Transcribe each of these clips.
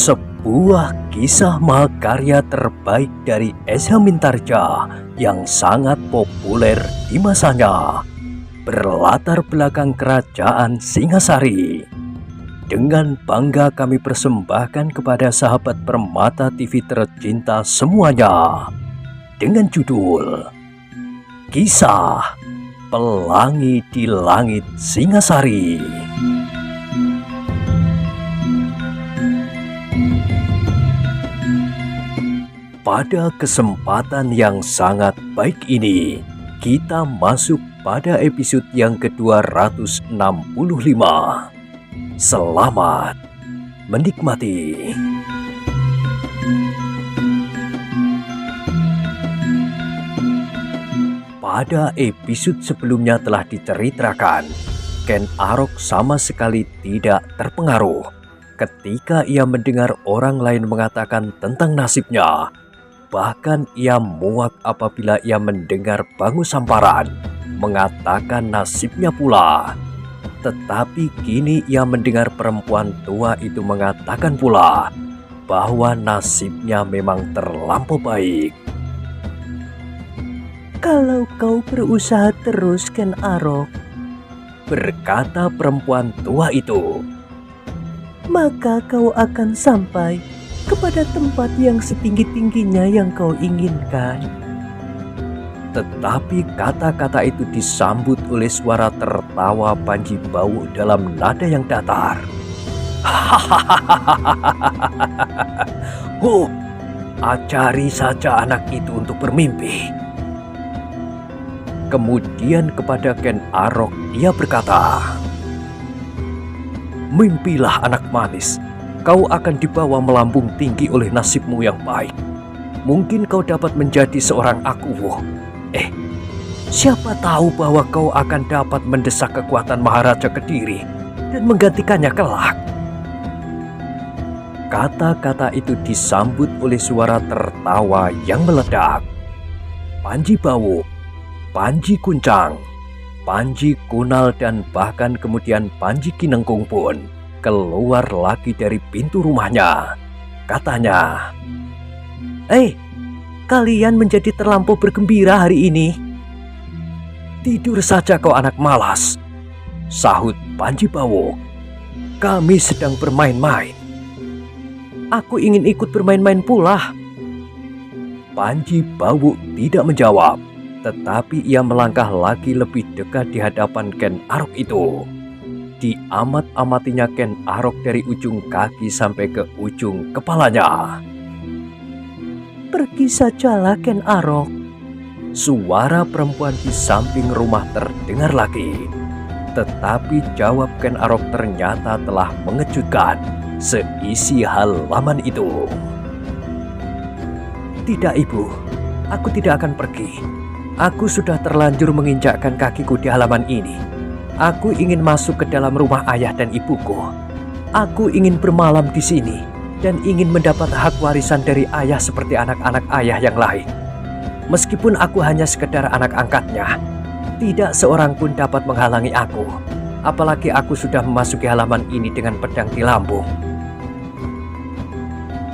Sebuah kisah mahakarya terbaik dari Esa Mintarja yang sangat populer di masanya, berlatar belakang kerajaan Singasari. Dengan bangga kami persembahkan kepada sahabat Permata TV tercinta semuanya, dengan judul Kisah Pelangi di Langit Singasari. Pada kesempatan yang sangat baik ini, kita masuk pada episode yang ke-265. Selamat menikmati. Pada episode sebelumnya telah diceritakan, Ken Arok sama sekali tidak terpengaruh ketika ia mendengar orang lain mengatakan tentang nasibnya. Bahkan ia muak apabila ia mendengar Bangu Samparan mengatakan nasibnya pula. Tetapi kini ia mendengar perempuan tua itu mengatakan pula bahwa nasibnya memang terlampau baik. "Kalau kau berusaha terus, Ken Arok," berkata perempuan tua itu, "maka kau akan sampai kepada tempat yang setinggi-tingginya yang kau inginkan." Tetapi kata-kata itu disambut oleh suara tertawa Panji Bawu dalam nada yang datar. "Oh, ajari saja anak itu untuk bermimpi." Kemudian kepada Ken Arok ia berkata, "Mimpilah anak manis. Kau akan dibawa melambung tinggi oleh nasibmu yang baik. Mungkin kau dapat menjadi seorang akuwuh. Siapa tahu bahwa kau akan dapat mendesak kekuatan Maharaja Kediri dan menggantikannya kelak." Kata-kata itu disambut oleh suara tertawa yang meledak. Panji Bawu, Panji Kuncang, Panji Kunal, dan bahkan kemudian Panji Kinengkung pun keluar lagi dari pintu rumahnya. Katanya, Kalian menjadi terlampau bergembira hari ini." "Tidur saja kau anak malas," sahut Panji Bawu. "Kami sedang bermain-main." "Aku ingin ikut bermain-main pula." Panji Bawu tidak menjawab, tetapi ia melangkah lagi lebih dekat di hadapan Ken Arok itu. Diamat-amatinya Ken Arok dari ujung kaki sampai ke ujung kepalanya. "Pergi sajalah, Ken Arok." Suara perempuan di samping rumah terdengar lagi. Tetapi jawab Ken Arok ternyata telah mengejutkan seisi halaman itu. "Tidak, Ibu. Aku tidak akan pergi. Aku sudah terlanjur menginjakkan kakiku di halaman ini. Aku ingin masuk ke dalam rumah ayah dan ibuku. Aku ingin bermalam di sini dan ingin mendapat hak warisan dari ayah seperti anak-anak ayah yang lain. Meskipun aku hanya sekedar anak angkatnya, tidak seorang pun dapat menghalangi aku. Apalagi aku sudah memasuki halaman ini dengan pedang di lambung."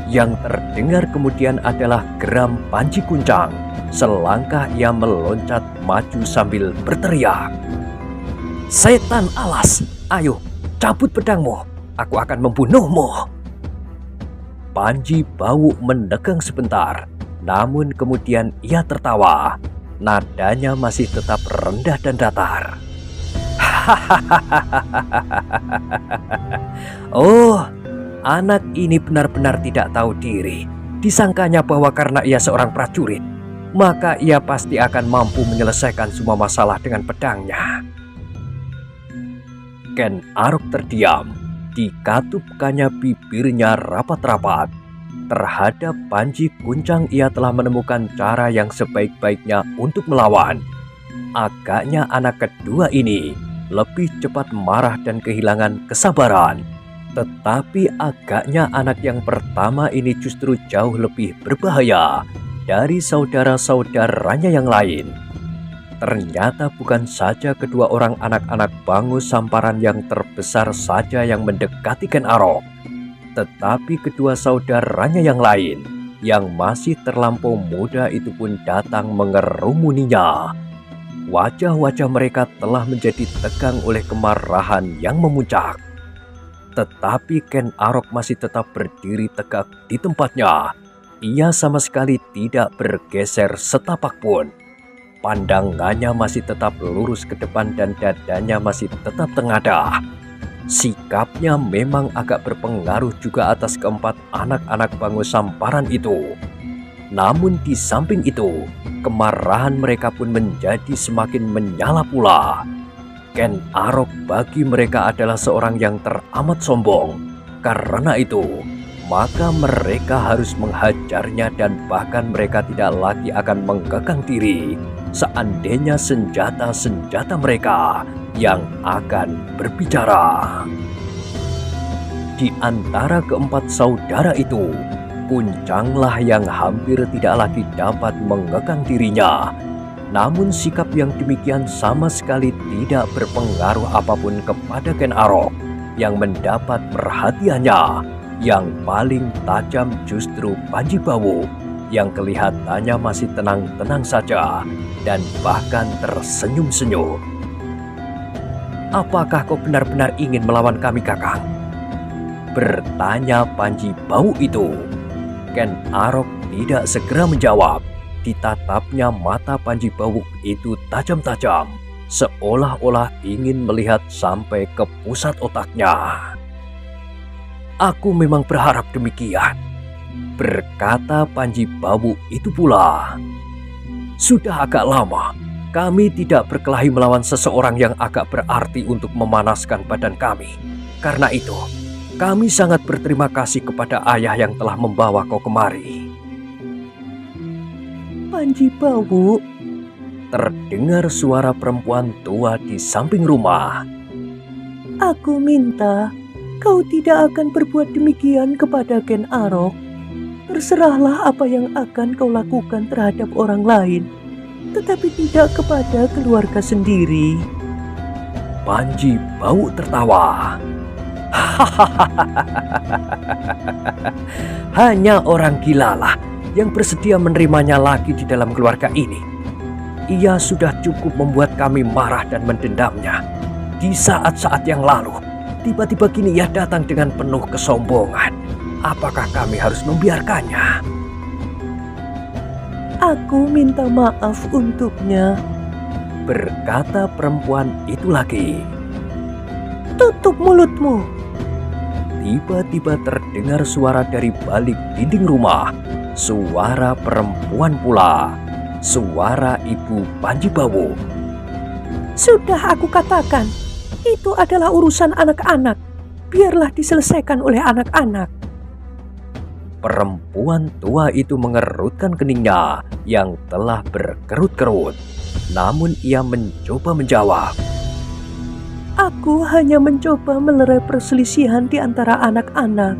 Yang terdengar kemudian adalah geram Panji Kuncang. Selangkah ia meloncat maju sambil berteriak, "Setan alas, ayo cabut pedangmu, aku akan membunuhmu." Panji Bawu mendegang sebentar, namun kemudian ia tertawa. Nadanya masih tetap rendah dan datar. "Oh, anak ini benar-benar tidak tahu diri. Disangkanya bahwa karena ia seorang prajurit, maka ia pasti akan mampu menyelesaikan semua masalah dengan pedangnya." Ken Arok terdiam, dikatupkannya bibirnya rapat-rapat. Terhadap Panji Kuncang ia telah menemukan cara yang sebaik-baiknya untuk melawan. Agaknya anak kedua ini lebih cepat marah dan kehilangan kesabaran. Tetapi agaknya anak yang pertama ini justru jauh lebih berbahaya dari saudara-saudaranya yang lain. Ternyata bukan saja kedua orang anak-anak Bangu Samparan yang terbesar saja yang mendekati Ken Arok, Tetapi kedua saudaranya yang lain, yang masih terlampau muda itu pun datang mengerumuninya. Wajah-wajah mereka telah menjadi tegang oleh kemarahan yang memuncak. Tetapi Ken Arok masih tetap berdiri tegak di tempatnya. Ia sama sekali tidak bergeser setapak pun. Pandangannya masih tetap lurus ke depan dan dadanya masih tetap tengadah. Sikapnya memang agak berpengaruh juga atas keempat anak-anak Bangu Samparan itu. Namun di samping itu, kemarahan mereka pun menjadi semakin menyala pula. Ken Arok bagi mereka adalah seorang yang teramat sombong. Karena itu, maka mereka harus menghajarnya dan bahkan mereka tidak lagi akan menggekang diri seandainya senjata-senjata mereka yang akan berbicara. Di antara keempat saudara itu, Kuncanglah yang hampir tidak lagi dapat mengekang dirinya. Namun sikap yang demikian sama sekali tidak berpengaruh apapun kepada Ken Arok yang mendapat perhatiannya. Yang paling tajam justru Panji Bawu yang kelihatannya masih tenang-tenang saja dan bahkan tersenyum-senyum. "Apakah kau benar-benar ingin melawan kami, Kakang?" bertanya Panji Bawu itu. Ken Arok tidak segera menjawab. Ditatapnya mata Panji Bawu itu tajam-tajam, seolah-olah ingin melihat sampai ke pusat otaknya. "Aku memang berharap demikian," berkata Panji Bawu itu pula. "Sudah agak lama kami tidak berkelahi melawan seseorang yang agak berarti untuk memanaskan badan kami. Karena itu, kami sangat berterima kasih kepada ayah yang telah membawa kau kemari." "Panji Bawu," terdengar suara perempuan tua di samping rumah. "Aku minta kau tidak akan berbuat demikian kepada Ken Arok. Terserahlah apa yang akan kau lakukan terhadap orang lain, tetapi tidak kepada keluarga sendiri." Panji Bawu tertawa. "Hanya orang gilalah yang bersedia menerimanya lagi di dalam keluarga ini. Ia sudah cukup membuat kami marah dan mendendamnya. Di saat-saat yang lalu, tiba-tiba kini ia datang dengan penuh kesombongan. Apakah kami harus membiarkannya?" "Aku minta maaf untuknya," berkata perempuan itu lagi. "Tutup mulutmu." Tiba-tiba terdengar suara dari balik dinding rumah. Suara perempuan pula. Suara ibu Panji Bawu. "Sudah aku katakan, itu adalah urusan anak-anak. Biarlah diselesaikan oleh anak-anak." Perempuan tua itu mengerutkan keningnya yang telah berkerut-kerut. Namun ia mencoba menjawab. "Aku hanya mencoba melerai perselisihan di antara anak-anak."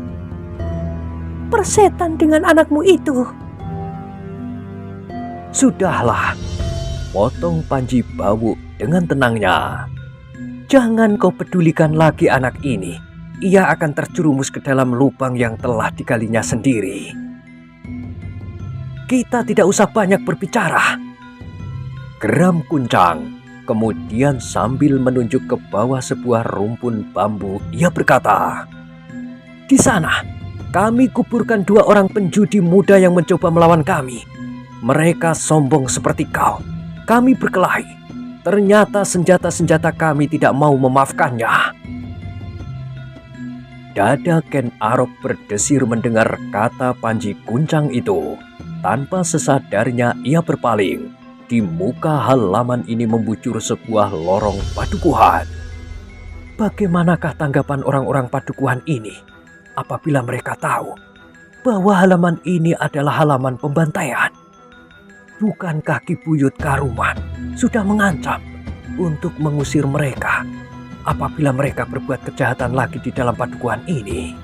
"Persetan dengan anakmu itu." "Sudahlah," potong Panji Bawu dengan tenangnya. "Jangan kau pedulikan lagi anak ini. Ia akan terjerumus ke dalam lubang yang telah digalinya sendiri. Kita tidak usah banyak berbicara," geram Kuncang. Kemudian sambil menunjuk ke bawah sebuah rumpun bambu, ia berkata, "Di sana, kami kuburkan 2 orang penjudi muda yang mencoba melawan kami. Mereka sombong seperti kau. Kami berkelahi. Ternyata senjata-senjata kami tidak mau memaafkannya." Dada Ken Arok berdesir mendengar kata Panji Kuncang itu. Tanpa sesadarnya ia berpaling. Di muka halaman ini membujur sebuah lorong padukuhan. Bagaimanakah tanggapan orang-orang padukuhan ini apabila mereka tahu bahwa halaman ini adalah halaman pembantaian? Bukankah Ki Buyut Karuman sudah mengancam untuk mengusir mereka apabila mereka berbuat kejahatan lagi di dalam padukuhan ini?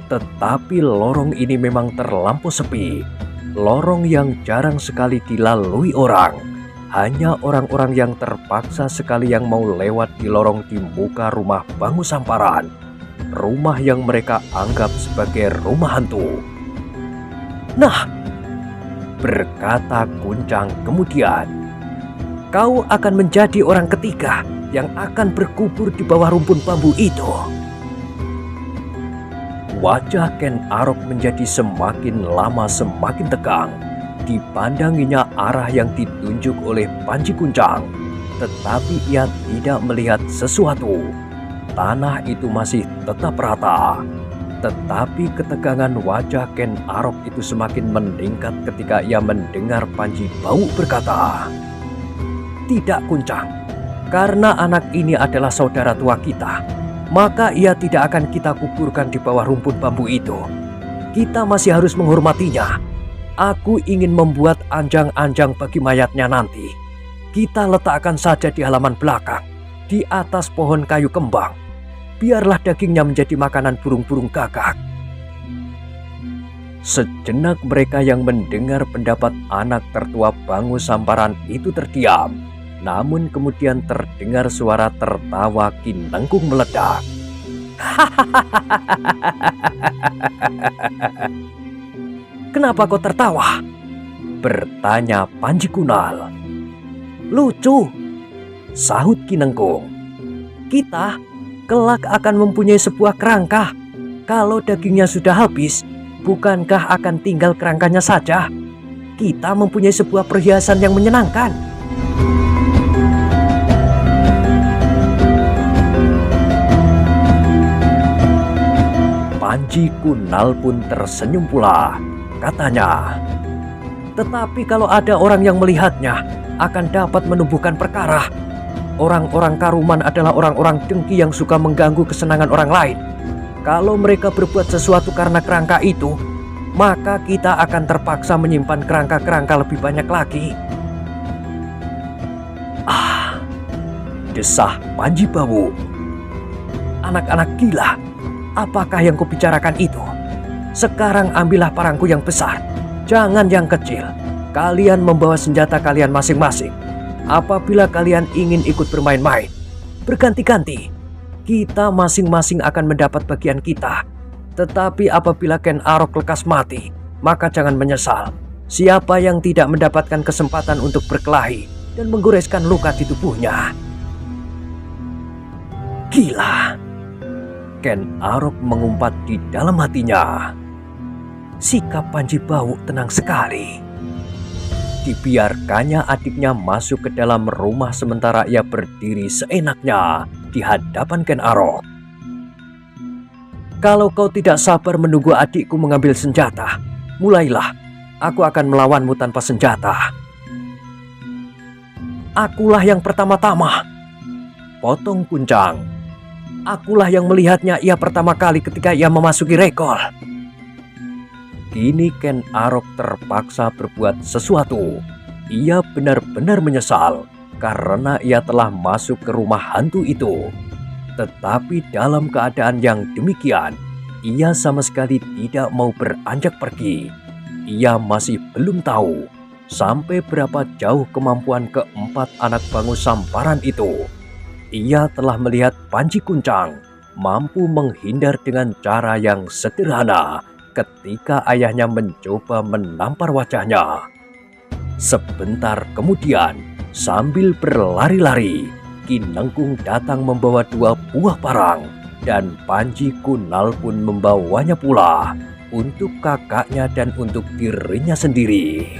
Tetapi lorong ini memang terlampau sepi. Lorong yang jarang sekali dilalui orang. Hanya orang-orang yang terpaksa sekali yang mau lewat di lorong di muka rumah Bangu Samparan. rumah yang mereka anggap sebagai rumah hantu. Nah, berkata Kuncang kemudian, kau akan menjadi orang ketiga yang akan berkubur di bawah rumpun bambu itu. Wajah Ken Arok menjadi semakin lama semakin tegang. Dipandanginya arah yang ditunjuk oleh Panji Kuncang, tetapi ia tidak melihat sesuatu. Tanah itu masih tetap rata. Tetapi ketegangan wajah Ken Arok itu semakin meningkat ketika ia mendengar Panji Bau berkata, tidak Kuncang, karena anak ini adalah saudara tua kita, maka ia tidak akan kita kuburkan di bawah rumpun bambu itu. Kita masih harus menghormatinya. Aku ingin membuat anjang-anjang bagi mayatnya nanti. Kita letakkan saja di halaman belakang, di atas pohon kayu kembang. Biarlah dagingnya menjadi makanan burung-burung gagak. Sejenak mereka yang mendengar pendapat anak tertua Bangu Samparan itu terdiam. Namun kemudian terdengar suara tertawa Ki Nengkung meledak. Kenapa kau tertawa? Bertanya Panji Kunal. Lucu, sahut Ki Nengkung. Kita kelak akan mempunyai sebuah kerangka. Kalau dagingnya sudah habis, bukankah akan tinggal kerangkanya saja? Kita mempunyai sebuah perhiasan yang menyenangkan. Panji Kunal pun tersenyum pula. Katanya, tetapi kalau ada orang yang melihatnya, akan dapat menumbuhkan perkara. Orang-orang Karuman adalah orang-orang dengki yang suka mengganggu kesenangan orang lain. Kalau mereka berbuat sesuatu karena kerangka itu, maka kita akan terpaksa menyimpan kerangka-kerangka lebih banyak lagi. Desah Panji Bawu. Anak-anak gila, apakah yang kubicarakan itu? Sekarang ambillah parangku yang besar, jangan yang kecil. Kalian membawa senjata kalian masing-masing. Apabila kalian ingin ikut bermain-main, berganti-ganti. Kita masing-masing akan mendapat bagian kita. Tetapi apabila Ken Arok lekas mati, maka jangan menyesal. Siapa yang tidak mendapatkan kesempatan untuk berkelahi dan menggoreskan luka di tubuhnya? Gila. Ken Arok mengumpat di dalam hatinya. Sikap Panji Bau tenang sekali. Dibiarkannya adiknya masuk ke dalam rumah sementara ia berdiri seenaknya di hadapan Ken Arok. Kalau kau tidak sabar menunggu adikku mengambil senjata, mulailah. Aku akan melawanmu tanpa senjata. Akulah yang pertama-tama, potong Kuncang. Akulah yang melihatnya ia pertama kali ketika ia memasuki Rekol. Kini Ken Arok terpaksa berbuat sesuatu. Ia benar-benar menyesal karena ia telah masuk ke rumah hantu itu. Tetapi dalam keadaan yang demikian, ia sama sekali tidak mau beranjak pergi. Ia masih belum tahu sampai berapa jauh kemampuan keempat anak Bangu Samparan itu. Ia telah melihat Panji Kuncang mampu menghindar dengan cara yang sederhana ketika ayahnya mencoba menampar wajahnya. Sebentar kemudian, sambil berlari-lari, Ki Nengkung datang membawa 2 buah parang, dan Panji Kunal pun membawanya pula untuk kakaknya dan untuk dirinya sendiri.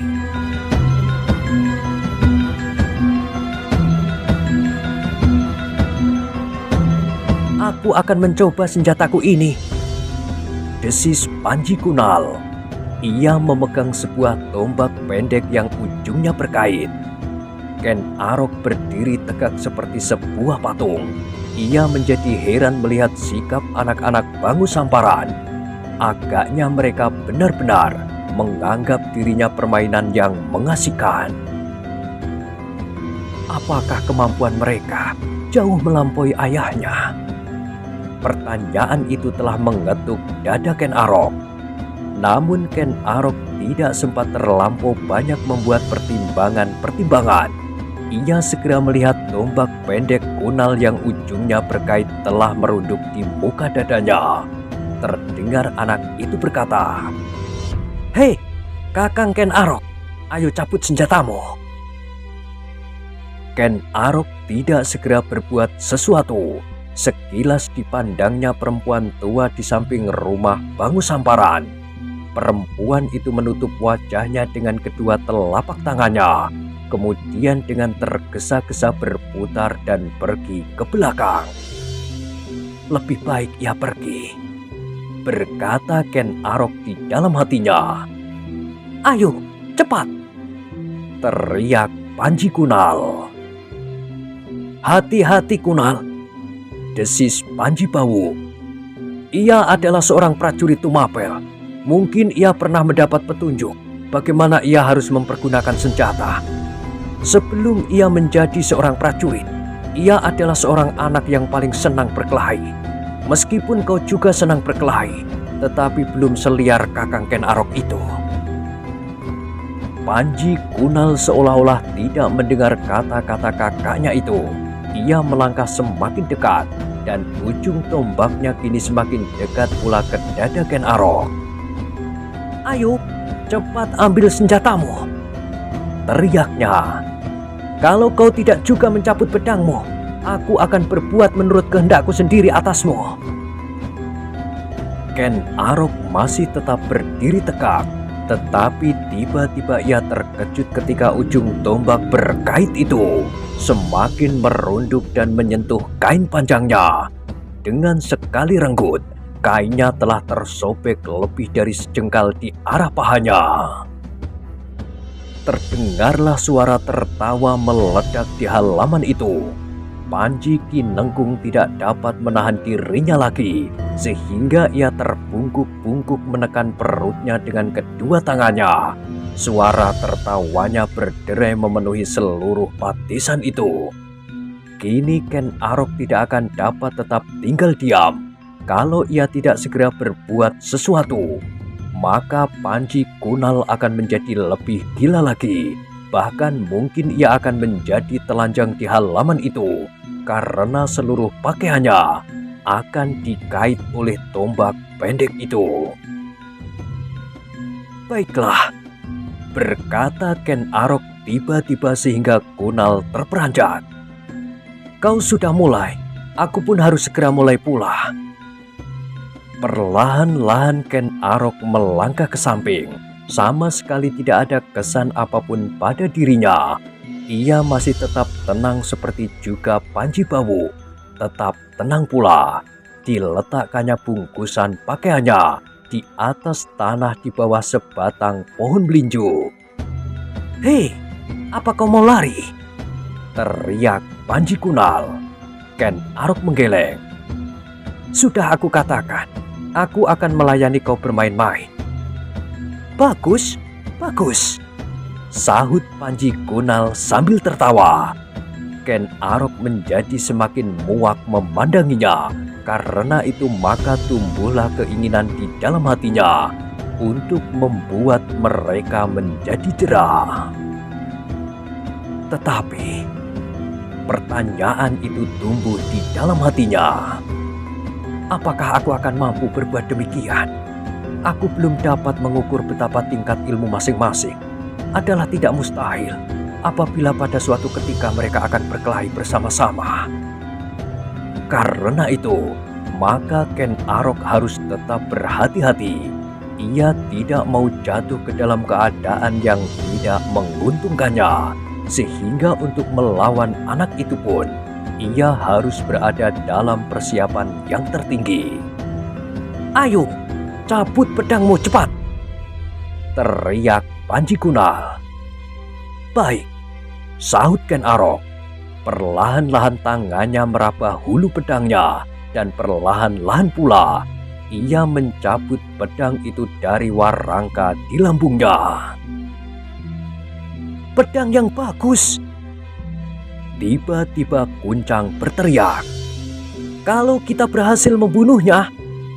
Aku akan mencoba senjataku ini, desis Panji Kunal. Ia memegang sebuah tombak pendek yang ujungnya berkait. Ken Arok berdiri tegak seperti sebuah patung. Ia menjadi heran melihat sikap anak-anak Bangu Samparan. Agaknya mereka benar-benar menganggap dirinya permainan yang mengasihkan. Apakah kemampuan mereka jauh melampaui ayahnya? Pertanyaan itu telah mengetuk dada Ken Arok. Namun Ken Arok tidak sempat terlampau banyak membuat pertimbangan-pertimbangan. ia segera melihat tombak pendek kunal yang ujungnya berkait telah merunduk di muka dadanya. Terdengar anak itu berkata, "Hei, Kakang Ken Arok, ayo cabut senjatamu." Ken Arok tidak segera berbuat sesuatu. Sekilas dipandangnya perempuan tua di samping rumah Bangu Samparan. Perempuan itu menutup wajahnya dengan kedua telapak tangannya. Kemudian dengan tergesa-gesa berputar dan pergi ke belakang. "Lebih baik ia pergi," berkata Ken Arok di dalam hatinya. "Ayo, cepat!" teriak Panji Kunal. "Hati-hati Kunal," desis Panji Bawu. "Ia adalah seorang prajurit Tumapel. Mungkin ia pernah mendapat petunjuk bagaimana ia harus mempergunakan senjata. Sebelum ia menjadi seorang prajurit, ia adalah seorang anak yang paling senang berkelahi. Meskipun kau juga senang berkelahi, tetapi belum seliar Kakang Ken Arok itu." Panji Kunal seolah-olah tidak mendengar kata-kata kakaknya itu. Ia melangkah semakin dekat dan ujung tombaknya kini semakin dekat pula ke dada Ken Arok. "Ayo, cepat ambil senjatamu," teriaknya. "Kalau kau tidak juga mencabut pedangmu, aku akan berbuat menurut kehendakku sendiri atasmu." Ken Arok masih tetap berdiri tegak, tetapi tiba-tiba ia terkejut ketika ujung tombak berkait itu semakin merunduk dan menyentuh kain panjangnya. Dengan sekali renggut, kainnya telah tersobek lebih dari sejengkal di arah pahanya. Terdengarlah suara tertawa meledak di halaman itu. Panji Kinengkung tidak dapat menahan dirinya lagi, sehingga ia terbungkuk-bungkuk menekan perutnya dengan kedua tangannya. Suara tertawanya berderai memenuhi seluruh batisan itu. Kini Ken Arok tidak akan dapat tetap tinggal diam. Kalau ia tidak segera berbuat sesuatu, maka Panji Kunal akan menjadi lebih gila lagi. Bahkan mungkin ia akan menjadi telanjang di halaman itu, karena seluruh pakaiannya akan dikait oleh tombak pendek itu. "Baiklah," berkata Ken Arok tiba-tiba sehingga Kunal terperanjat. "Kau sudah mulai, aku pun harus segera mulai pula." Perlahan-lahan Ken Arok melangkah ke samping. Sama sekali tidak ada kesan apapun pada dirinya. Ia masih tetap tenang seperti juga Panji Bawu. Tetap tenang pula. Diletakkannya bungkusan pakaiannya di atas tanah di bawah sebatang pohon belinju. "Hei, apa kau mau lari?" teriak Panji Kunal. Ken Arok menggeleng. "Sudah aku katakan, aku akan melayani kau bermain-main." "Bagus, bagus," sahut Panji Kunal sambil tertawa. Ken Arok menjadi semakin muak memandanginya. Karena itu maka tumbuhlah keinginan di dalam hatinya untuk membuat mereka menjadi jerah. Tetapi pertanyaan itu tumbuh di dalam hatinya. Apakah aku akan mampu berbuat demikian? Aku belum dapat mengukur betapa tingkat ilmu masing-masing. Adalah tidak mustahil apabila pada suatu ketika mereka akan berkelahi bersama-sama. Karena itu, maka Ken Arok harus tetap berhati-hati. Ia tidak mau jatuh ke dalam keadaan yang tidak menguntungkannya. Sehingga untuk melawan anak itu pun, ia harus berada dalam persiapan yang tertinggi. "Ayo, cabut pedangmu cepat!" teriak Panji Kunal. "Baik," sahut Ken Arok. Perlahan-lahan tangannya meraba hulu pedangnya dan perlahan-lahan pula ia mencabut pedang itu dari warangka di lambungnya. "Pedang yang bagus!" Tiba-tiba Kuncang berteriak. "Kalau kita berhasil membunuhnya,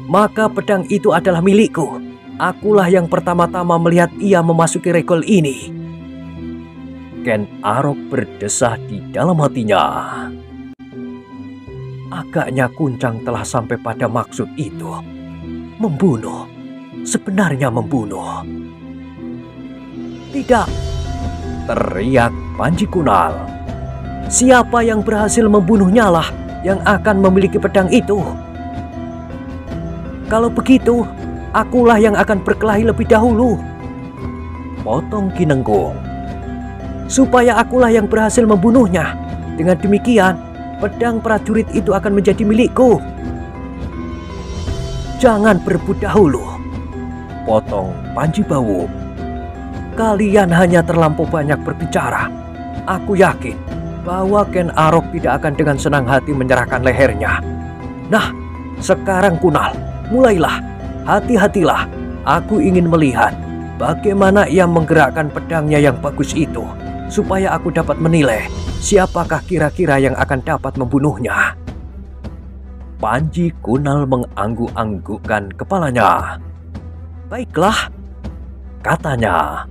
maka pedang itu adalah milikku. Akulah yang pertama-tama melihat ia memasuki regol ini." Ken Arok berdesah di dalam hatinya. Agaknya Kuncang telah sampai pada maksud itu. Membunuh. Sebenarnya membunuh. Tidak, teriak Panji Kunal. siapa yang berhasil membunuhnya lah yang akan memiliki pedang itu. Kalau begitu, akulah yang akan berkelahi lebih dahulu. Potong Kinenggung. Supaya akulah yang berhasil membunuhnya. Dengan demikian, pedang prajurit itu akan menjadi milikku. Jangan berebut dahulu. Potong Panji Bawu. Kalian hanya terlampau banyak berbicara. Aku yakin bahwa Ken Arok tidak akan dengan senang hati menyerahkan lehernya. Nah, sekarang Kunal, mulailah. Hati-hatilah. Aku ingin melihat bagaimana ia menggerakkan pedangnya yang bagus itu, supaya aku dapat menilai siapakah kira-kira yang akan dapat membunuhnya. Panji Kunal mengangguk-anggukkan kepalanya. Baiklah, katanya.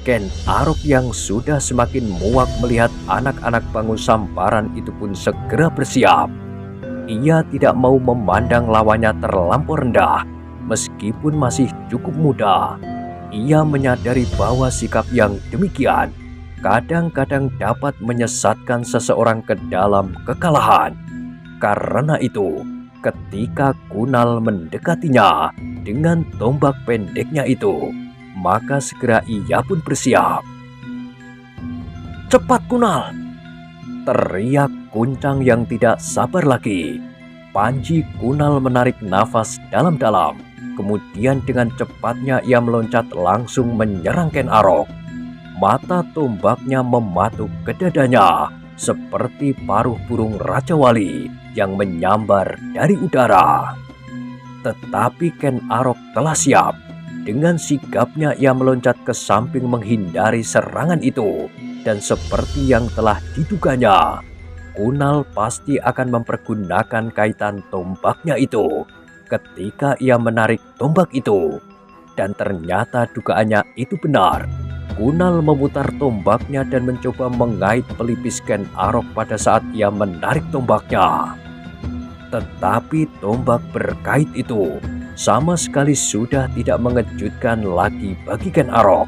Ken Arok yang sudah semakin muak melihat anak-anak Bangu Samparan itu pun segera bersiap. Ia tidak mau memandang lawannya terlampau rendah, meskipun masih cukup muda. Ia menyadari bahwa sikap yang demikian kadang-kadang dapat menyesatkan seseorang ke dalam kekalahan. Karena itu, ketika Kunal mendekatinya dengan tombak pendeknya itu, maka segera ia pun bersiap. cepat Kunal, teriak Kuncang yang tidak sabar lagi. Panji Kunal menarik nafas dalam-dalam. Kemudian dengan cepatnya ia meloncat langsung menyerang Ken Arok. Mata tombaknya mematuk ke dadanya seperti paruh burung Raja Wali yang menyambar dari udara. Tetapi Ken Arok telah siap. Dengan sigapnya ia meloncat ke samping menghindari serangan itu. Dan seperti yang telah diduganya, Kunal pasti akan mempergunakan kaitan tombaknya itu ketika ia menarik tombak itu. Dan ternyata dugaannya itu benar. Kunal memutar tombaknya dan mencoba mengait pelipis Ken Arok pada saat ia menarik tombaknya. Tetapi tombak berkait itu sama sekali sudah tidak mengejutkan lagi bagi Ken Arok.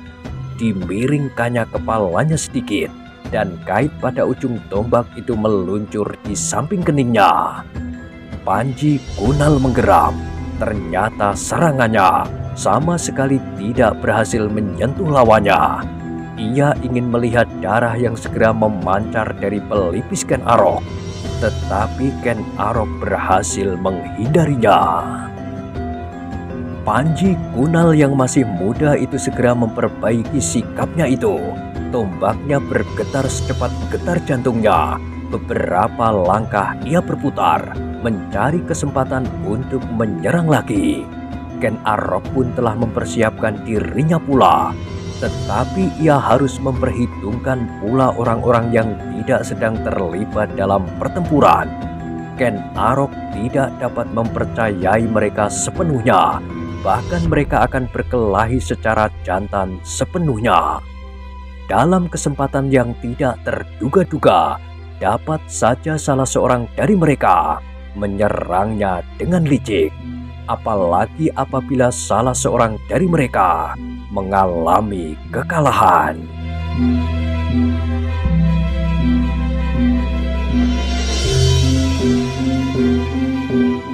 Dimiringkannya kepalanya sedikit dan kait pada ujung tombak itu meluncur di samping keningnya. Panji Kunal menggeram. Ternyata serangannya sama sekali tidak berhasil menyentuh lawannya. Ia ingin melihat darah yang segera memancar dari pelipis Ken Arok. Tetapi Ken Arok berhasil menghindarinya. Panji Kunal yang masih muda itu segera memperbaiki sikapnya itu. Tombaknya bergetar secepat getar jantungnya. Beberapa langkah ia berputar, mencari kesempatan untuk menyerang lagi. Ken Arok pun telah mempersiapkan dirinya pula. Tetapi ia harus memperhitungkan pula orang-orang yang tidak sedang terlibat dalam pertempuran. Ken Arok tidak dapat mempercayai mereka sepenuhnya. Bahkan mereka akan berkelahi secara jantan sepenuhnya. Dalam kesempatan yang tidak terduga-duga, dapat saja salah seorang dari mereka menyerangnya dengan licik. Apalagi apabila salah seorang dari mereka mengalami kekalahan.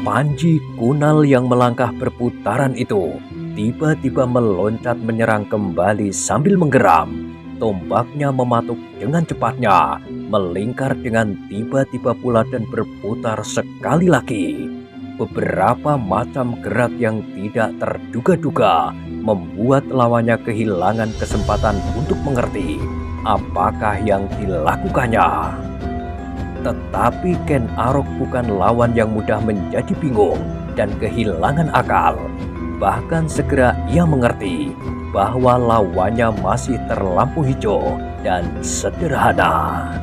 Panji Kunal yang melangkah berputaran itu tiba-tiba meloncat menyerang kembali sambil menggeram. Tombaknya mematuk dengan cepatnya, melingkar dengan tiba-tiba pula dan berputar sekali lagi. Beberapa macam gerak yang tidak terduga-duga membuat lawannya kehilangan kesempatan untuk mengerti apakah yang dilakukannya. Tetapi Ken Arok bukan lawan yang mudah menjadi bingung dan kehilangan akal. Bahkan segera ia mengerti bahwa lawannya masih terlampau hijau dan sederhana.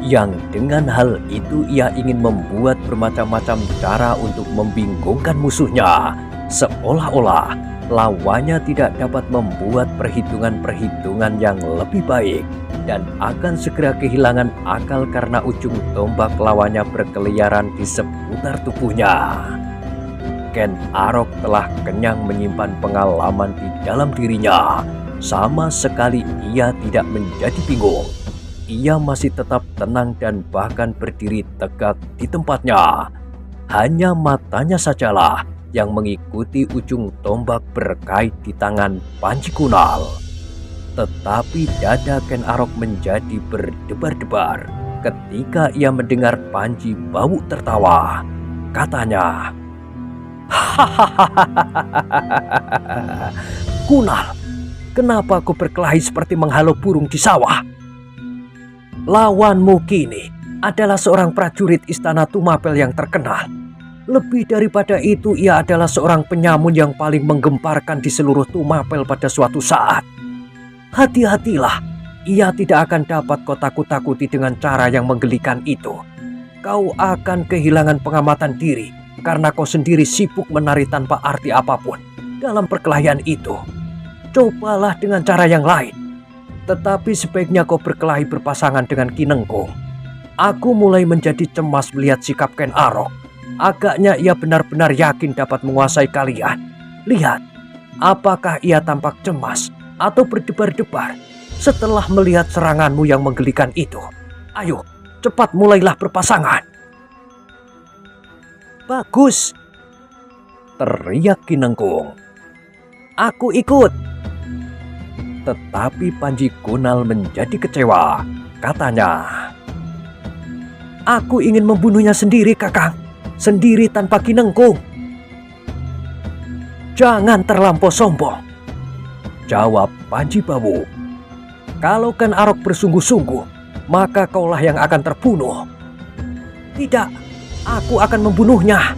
Yang dengan hal itu ia ingin membuat bermacam-macam cara untuk membingungkan musuhnya. Seolah-olah lawannya tidak dapat membuat perhitungan-perhitungan yang lebih baik dan akan segera kehilangan akal karena ujung tombak lawannya berkeliaran di seputar tubuhnya. Ken Arok telah kenyang menyimpan pengalaman di dalam dirinya. Sama sekali ia tidak menjadi bingung. Ia masih tetap tenang dan bahkan berdiri tegak di tempatnya. Hanya matanya sajalah yang mengikuti ujung tombak berkait di tangan Panji Kunal. Tetapi dada Ken Arok menjadi berdebar-debar ketika ia mendengar Panji Bawu tertawa. Katanya, "Hahaha, Kunal, kenapa kau berkelahi seperti menghalau burung di sawah? Lawanmu kini adalah seorang prajurit istana Tumapel yang terkenal. Lebih daripada itu, ia adalah seorang penyamun yang paling menggemparkan di seluruh Tumapel pada suatu saat. Hati-hatilah, ia tidak akan dapat kau takut-takuti dengan cara yang menggelikan itu. Kau akan kehilangan pengamatan diri karena kau sendiri sibuk menari tanpa arti apapun dalam perkelahian itu. Cobalah dengan cara yang lain. Tetapi sebaiknya kau berkelahi berpasangan dengan Ki Nengkung." Aku mulai menjadi cemas melihat sikap Ken Arok. Agaknya ia benar-benar yakin dapat menguasai kalian. Lihat, apakah ia tampak cemas atau berdebar-debar setelah melihat seranganmu yang menggelikan itu? Ayo, cepat mulailah berpasangan. "Bagus!" teriak Ki Nengkung. "Aku ikut." Tetapi Panji Kunal menjadi kecewa. Katanya, "Aku ingin membunuhnya sendiri, Kakang. Sendiri tanpa Ki Nengkung." "Jangan terlampau sombong," jawab Panji Bawu. "Kalau Ken Arok bersungguh-sungguh, maka kaulah yang akan terbunuh." "Tidak, aku akan membunuhnya."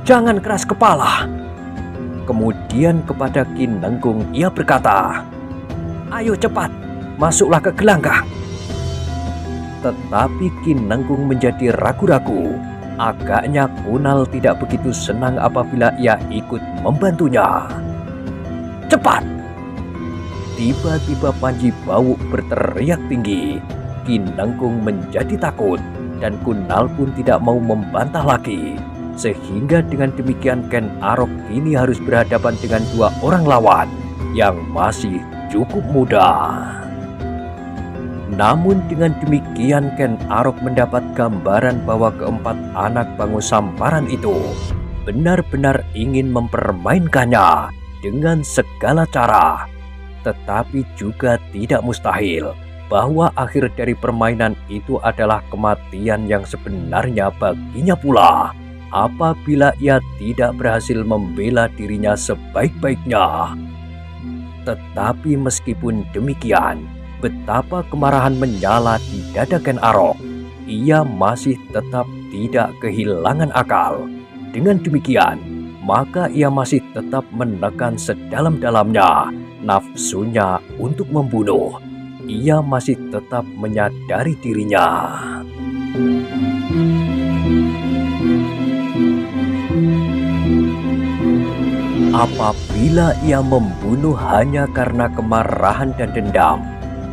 "Jangan keras kepala." Kemudian kepada Ki Nengkung ia berkata, "Ayo cepat, masuklah ke gelanggang." Tetapi Ki Nengkung menjadi ragu-ragu. Agaknya Kunal tidak begitu senang apabila ia ikut membantunya. "Cepat!" Tiba-tiba Panji Bawu berteriak tinggi. Ki Nengkung menjadi takut dan Kunal pun tidak mau membantah lagi. Sehingga dengan demikian Ken Arok kini harus berhadapan dengan dua orang lawan yang masih cukup muda. Namun dengan demikian Ken Arok mendapat gambaran bahwa keempat anak Bangu Samparan itu benar-benar ingin mempermainkannya dengan segala cara. Tetapi juga tidak mustahil bahwa akhir dari permainan itu adalah kematian yang sebenarnya baginya pula apabila ia tidak berhasil membela dirinya sebaik-baiknya. Tetapi meskipun demikian, betapa kemarahan menyala di dada Ken Arok, ia masih tetap tidak kehilangan akal. Dengan demikian, maka ia masih tetap menekan sedalam-dalamnya nafsunya untuk membunuh. Ia masih tetap menyadari dirinya. Apabila ia membunuh hanya karena kemarahan dan dendam,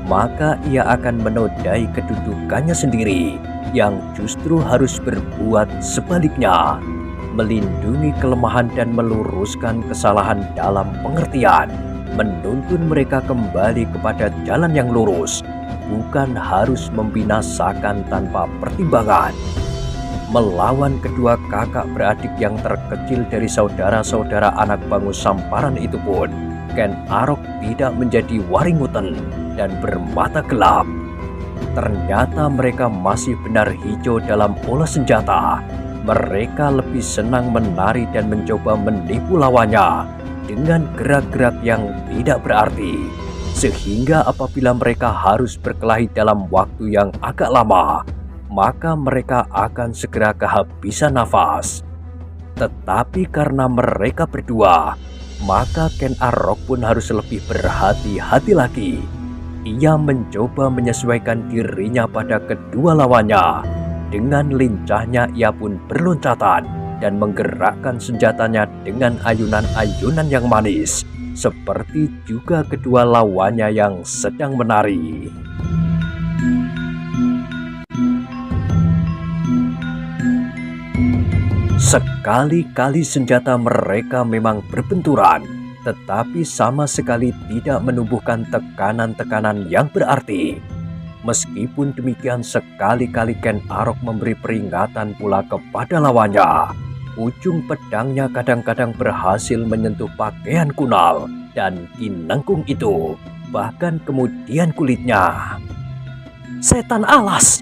maka ia akan menodai kedudukannya sendiri yang justru harus berbuat sebaliknya, melindungi kelemahan dan meluruskan kesalahan dalam pengertian, menuntun mereka kembali kepada jalan yang lurus, bukan harus membinasakan tanpa pertimbangan. Melawan kedua kakak beradik yang terkecil dari saudara-saudara anak Bangu Samparan itu pun, Ken Arok tidak menjadi waringuten dan bermata gelap. Ternyata mereka masih benar hijau dalam olah senjata. Mereka lebih senang menari dan mencoba menipu lawannya dengan gerak-gerak yang tidak berarti. Sehingga apabila mereka harus berkelahi dalam waktu yang agak lama, maka mereka akan segera kehabisan nafas. Tetapi karena mereka berdua, maka Ken Arok pun harus lebih berhati-hati lagi. Ia mencoba menyesuaikan dirinya pada kedua lawannya. Dengan lincahnya ia pun berloncatan dan menggerakkan senjatanya dengan ayunan-ayunan yang manis, seperti juga kedua lawannya yang sedang menari. Sekali-kali senjata mereka memang berbenturan, tetapi sama sekali tidak menumbuhkan tekanan-tekanan yang berarti. Meskipun demikian, sekali-kali Ken Arok memberi peringatan pula kepada lawannya. Ujung pedangnya kadang-kadang berhasil menyentuh pakaian Kunal dan Ki Nengkung itu, bahkan kemudian kulitnya. Setan alas!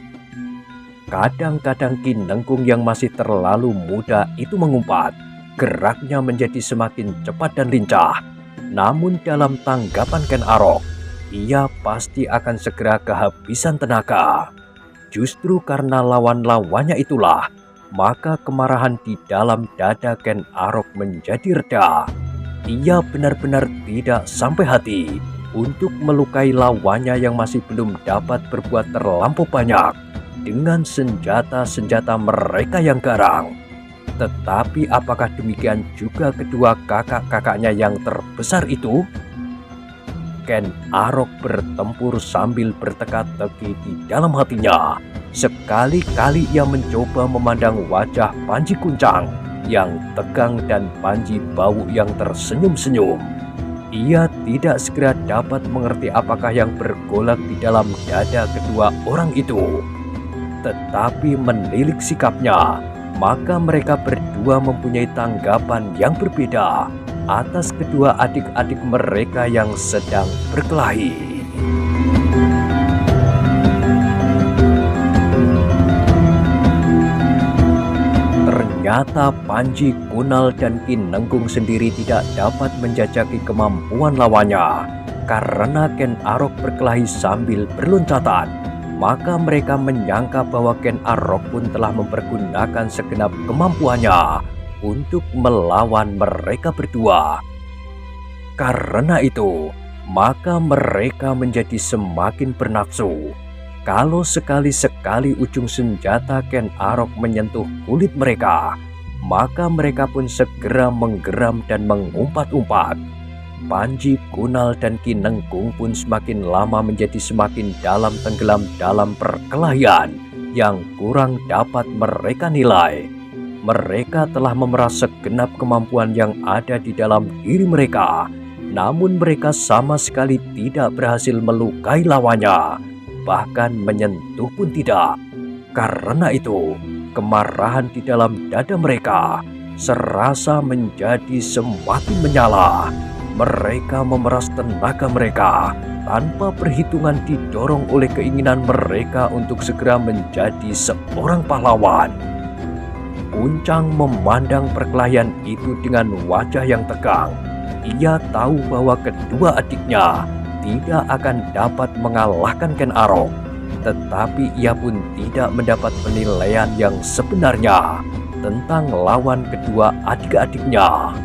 Kadang-kadang Ki Nengkung yang masih terlalu muda itu mengumpat. Geraknya menjadi semakin cepat dan lincah. Namun dalam tanggapan Ken Arok, ia pasti akan segera kehabisan tenaga. Justru karena lawan-lawannya itulah, maka kemarahan di dalam dada Ken Arok menjadi reda. Ia benar-benar tidak sampai hati untuk melukai lawannya yang masih belum dapat berbuat terlampau banyak dengan senjata-senjata mereka yang garang. Tetapi apakah demikian juga kedua kakak-kakaknya yang terbesar itu? Ken Arok bertempur sambil berteka-teki di dalam hatinya. Sekali-kali ia mencoba memandang wajah Panji Kuncang yang tegang dan Panji Bawu yang tersenyum-senyum. Ia tidak segera dapat mengerti apakah yang bergolak di dalam dada kedua orang itu. Tetapi menilik sikapnya, maka mereka berdua mempunyai tanggapan yang berbeda atas kedua adik-adik mereka yang sedang berkelahi. Ternyata Panji, Kunal, dan Ki Nengkung sendiri tidak dapat menjajaki kemampuan lawannya. Karena Ken Arok berkelahi sambil berloncatan, maka mereka menyangka bahwa Ken Arok pun telah mempergunakan segenap kemampuannya untuk melawan mereka berdua. Karena itu, maka mereka menjadi semakin bernafsu. Kalau sekali-sekali ujung senjata Ken Arok menyentuh kulit mereka, maka mereka pun segera menggeram dan mengumpat-umpat. Panji, Kunal, dan Ki Nengkung pun semakin lama menjadi semakin dalam tenggelam dalam perkelahian yang kurang dapat mereka nilai. Mereka telah memeras segenap kemampuan yang ada di dalam diri mereka, namun mereka sama sekali tidak berhasil melukai lawannya, bahkan menyentuh pun tidak. Karena itu, kemarahan di dalam dada mereka serasa menjadi semakin menyala. Mereka memeras tenaga mereka tanpa perhitungan, didorong oleh keinginan mereka untuk segera menjadi seorang pahlawan. Kuncang memandang perkelahian itu dengan wajah yang tegang. Ia tahu bahwa kedua adiknya tidak akan dapat mengalahkan Ken Arok. Tetapi ia pun tidak mendapat penilaian yang sebenarnya tentang lawan kedua adik-adiknya.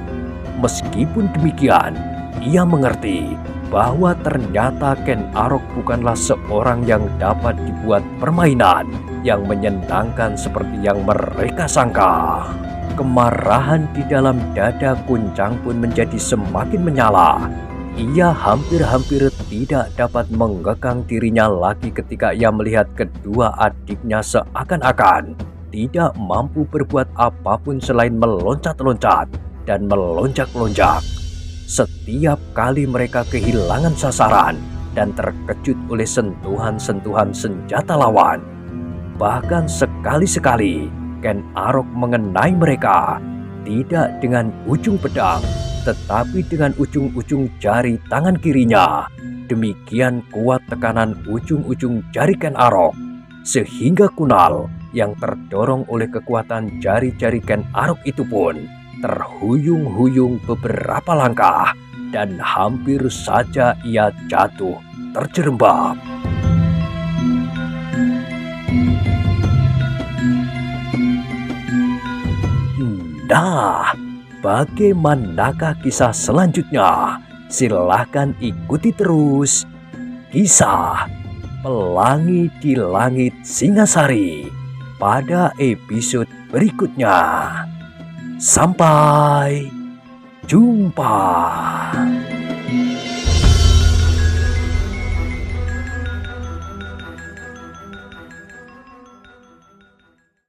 Meskipun demikian, ia mengerti bahwa ternyata Ken Arok bukanlah seorang yang dapat dibuat permainan yang menyenangkan seperti yang mereka sangka. Kemarahan di dalam dada Kuncang pun menjadi semakin menyala. Ia hampir-hampir tidak dapat mengekang dirinya lagi ketika ia melihat kedua adiknya seakan-akan tidak mampu berbuat apapun selain meloncat-loncat dan melonjak-lonjak. Setiap kali mereka kehilangan sasaran dan terkejut oleh sentuhan-sentuhan senjata lawan. Bahkan sekali-sekali Ken Arok mengenai mereka, tidak dengan ujung pedang, tetapi dengan ujung-ujung jari tangan kirinya. Demikian kuat tekanan ujung-ujung jari Ken Arok, sehingga Kunal yang terdorong oleh kekuatan jari-jari Ken Arok itu pun terhuyung-huyung beberapa langkah dan hampir saja ia jatuh terjerembab. Nah, bagaimanakah kisah selanjutnya? Silahkan ikuti terus kisah Pelangi di Langit Singasari pada episode berikutnya. Sampai jumpa.